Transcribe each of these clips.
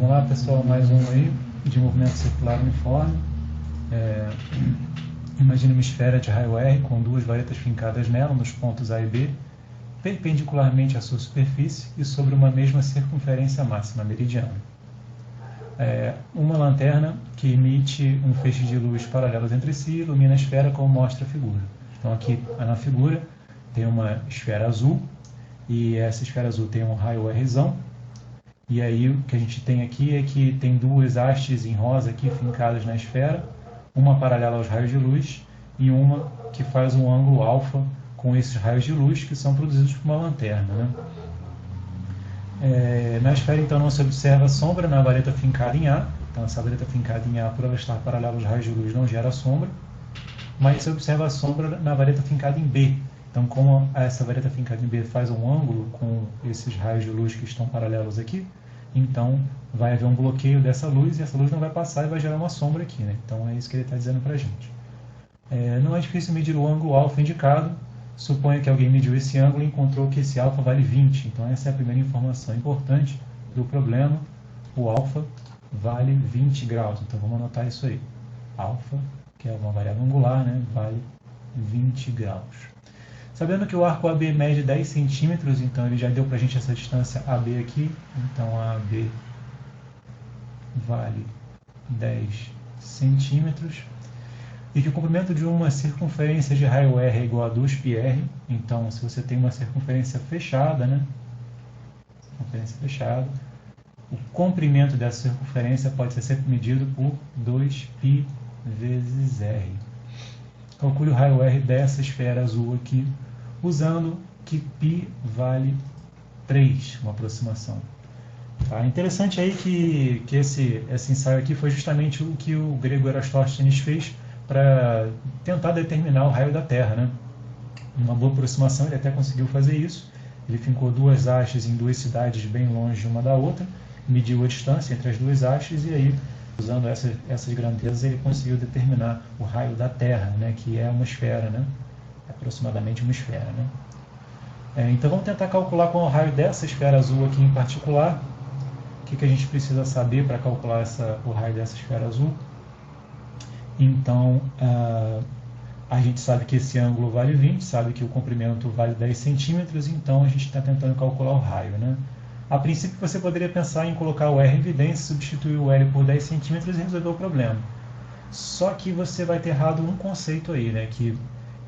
Vamos lá, pessoal, mais um aí, de movimento circular uniforme. Imagine uma esfera de raio R com duas varetas fincadas nela, nos pontos A e B, perpendicularmente à sua superfície e sobre uma mesma circunferência máxima meridiana. Uma lanterna que emite um feixe de luz paralelos entre si ilumina a esfera como mostra a figura. Então aqui na figura tem uma esfera azul e essa esfera azul tem um raio Rzão. E aí o que a gente tem aqui é que tem duas hastes em rosa aqui fincadas na esfera, uma paralela aos raios de luz e uma que faz um ângulo alfa com esses raios de luz que são produzidos por uma lanterna, né? Na esfera, então, não se observa sombra na vareta fincada em A. Então, essa vareta fincada em A, por ela estar paralela aos raios de luz, não gera sombra. Mas se observa a sombra na vareta fincada em B. Então, como essa vareta fincada em B faz um ângulo com esses raios de luz que estão paralelos aqui, então vai haver um bloqueio dessa luz e essa luz não vai passar e vai gerar uma sombra aqui, né? Então, é isso que ele está dizendo para a gente. Não é difícil medir o ângulo alfa indicado. Suponha que alguém mediu esse ângulo e encontrou que esse alfa vale 20. Então, essa é a primeira informação importante do problema. O alfa vale 20 graus. Então, vamos anotar isso aí. Alfa, que é uma variável angular, né, vale 20 graus. Sabendo que o arco AB mede 10 centímetros, então ele já deu para a gente essa distância AB aqui. Então, a AB vale 10 centímetros. E que o comprimento de uma circunferência de raio R é igual a 2πr. Então, se você tem uma circunferência fechada, né? Circunferência fechada, o comprimento dessa circunferência pode ser sempre medido por 2π vezes R. Calcule o raio R dessa esfera azul aqui, usando que π vale 3, uma aproximação. Tá? Interessante aí que esse ensaio aqui foi justamente o que o grego Erastóstenes fez para tentar determinar o raio da Terra, né? Uma boa aproximação, ele até conseguiu fazer isso. Ele fincou duas hastes em duas cidades bem longe uma da outra, mediu a distância entre as duas hastes e aí, usando essas grandezas, ele conseguiu determinar o raio da Terra, né? Que é uma esfera, né? Aproximadamente uma esfera, né? Então vamos tentar calcular qual é o raio dessa esfera azul aqui em particular. O que a gente precisa saber para calcular o raio dessa esfera azul? Então, a gente sabe que esse ângulo vale 20, sabe que o comprimento vale 10 centímetros, então a gente está tentando calcular o raio, né? A princípio, você poderia pensar em colocar o R em evidência, substituir o L por 10 centímetros e resolver o problema. Só que você vai ter errado um conceito aí, né? Que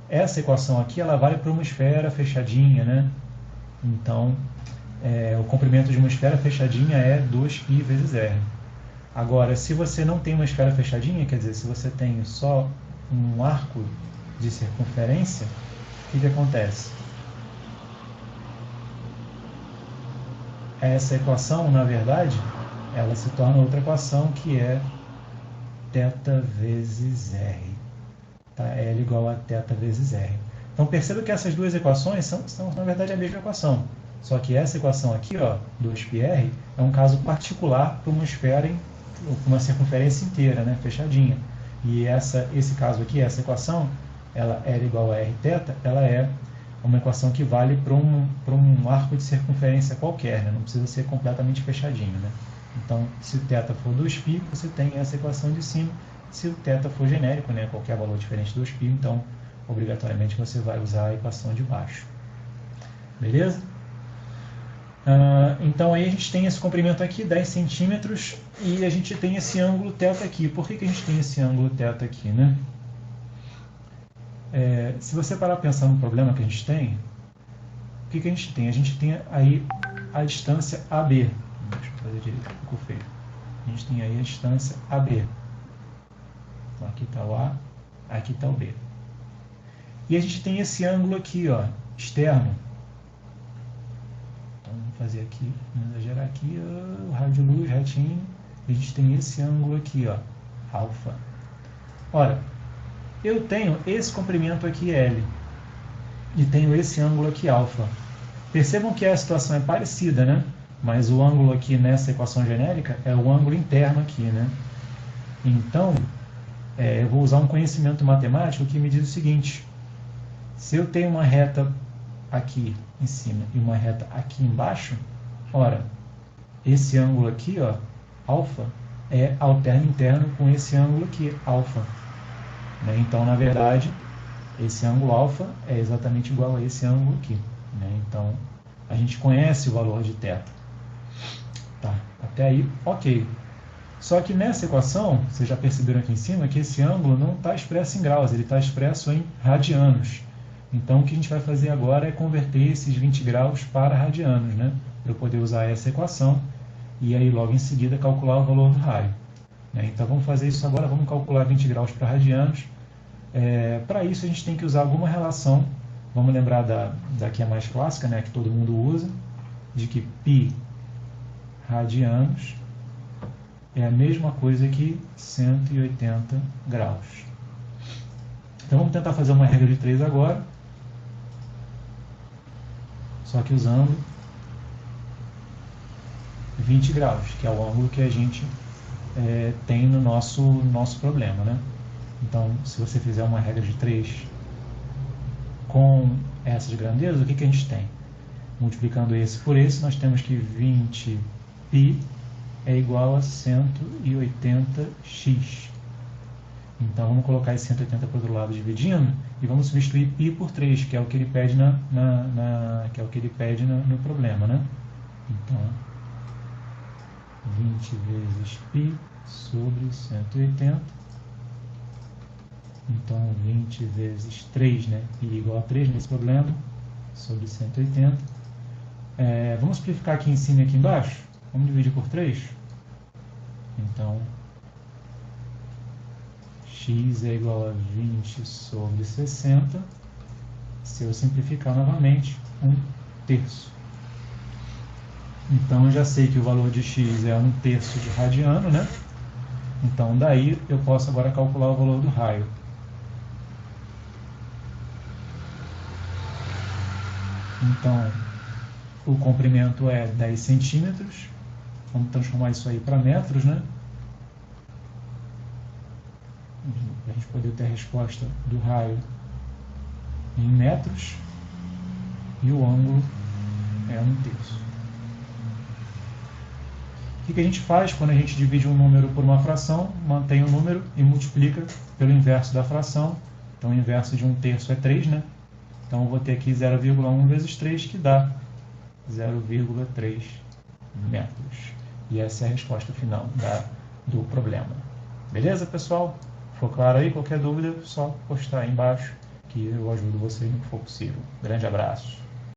essa equação aqui, ela vale para uma esfera fechadinha, né? Então, o comprimento de uma esfera fechadinha é 2π vezes R. Agora, se você não tem uma esfera fechadinha, quer dizer, se você tem só um arco de circunferência, o que acontece? Essa equação, na verdade, ela se torna outra equação que é θ vezes R. Tá? L igual a θ vezes R. Então, perceba que essas duas equações são na verdade, a mesma equação. Só que essa equação aqui, ó, 2πr, é um caso particular para uma esfera uma circunferência inteira, né, fechadinha. E esse caso aqui, essa equação, ela L igual a Rθ, ela é uma equação que vale para um arco de circunferência qualquer, né, não precisa ser completamente fechadinho, né. Então, se o θ for 2π, você tem essa equação de cima. Se o θ for genérico, né, qualquer valor diferente de 2π, então, obrigatoriamente, você vai usar a equação de baixo. Beleza? Então aí a gente tem esse comprimento aqui, 10 centímetros, e a gente tem esse ângulo θ aqui. Por que a gente tem esse ângulo θ aqui, né? Se você parar para pensar no problema que a gente tem, o que a gente tem? A gente tem aí a distância AB. Deixa eu fazer direito, ficou feio. A gente tem aí a distância AB. Então aqui está o A, aqui está o B. E a gente tem esse ângulo aqui, ó, externo. Fazer aqui, vamos exagerar aqui, o raio de luz retinho, e a gente tem esse ângulo aqui, ó, alfa. Ora, eu tenho esse comprimento aqui L, e tenho esse ângulo aqui alfa. Percebam que a situação é parecida, né? Mas o ângulo aqui nessa equação genérica é o ângulo interno aqui, né? Então, eu vou usar um conhecimento matemático que me diz o seguinte: se eu tenho uma reta aqui em cima e uma reta aqui embaixo, ora, esse ângulo aqui, ó, alfa é alterno interno com esse ângulo aqui, alfa. Né? Então, na verdade, esse ângulo alfa é exatamente igual a esse ângulo aqui. Né? Então, a gente conhece o valor de θ. Tá, até aí, ok. Só que nessa equação, vocês já perceberam aqui em cima que esse ângulo não está expresso em graus, ele está expresso em radianos. Então, o que a gente vai fazer agora é converter esses 20 graus para radianos, né? Para eu poder usar essa equação e aí logo em seguida calcular o valor do raio. Né? Então, vamos fazer isso agora, vamos calcular 20 graus para radianos. Para isso, a gente tem que usar alguma relação. Vamos lembrar da que é mais clássica, né? Que todo mundo usa, de que π radianos é a mesma coisa que 180 graus. Então vamos tentar fazer uma regra de 3 agora, só que usando 20 graus, que é o ângulo que a gente tem no nosso problema. Né? Então, se você fizer uma regra de 3 com essas grandezas, o que a gente tem? Multiplicando esse por esse, nós temos que 20π é igual a 180x. Então, vamos colocar esse 180 para o outro lado dividindo e vamos substituir π por 3, que é o que ele pede, no problema. Né? Então, 20 vezes π sobre 180. Então, 20 vezes 3, né? π igual a 3 nesse problema, sobre 180. Vamos simplificar aqui em cima e aqui embaixo. Vamos dividir por 3. Então, x é igual a 20 sobre 60. Se eu simplificar novamente, 1/3. Então, eu já sei que o valor de x é 1/3 de radiano, né? Então, daí eu posso agora calcular o valor do raio. Então, o comprimento é 10 centímetros. Vamos transformar isso aí para metros, né? Para a gente poder ter a resposta do raio em metros. E o ângulo é 1/3. O que a gente faz quando a gente divide um número por uma fração? Mantém o número e multiplica pelo inverso da fração. Então, o inverso de 1/3 é 3, né? Então, eu vou ter aqui 0,1 vezes 3, que dá 0,3 metros. E essa é a resposta final do problema. Beleza, pessoal? Ficou claro aí? Qualquer dúvida, só postar aí embaixo que eu ajudo vocês no que for possível. Grande abraço!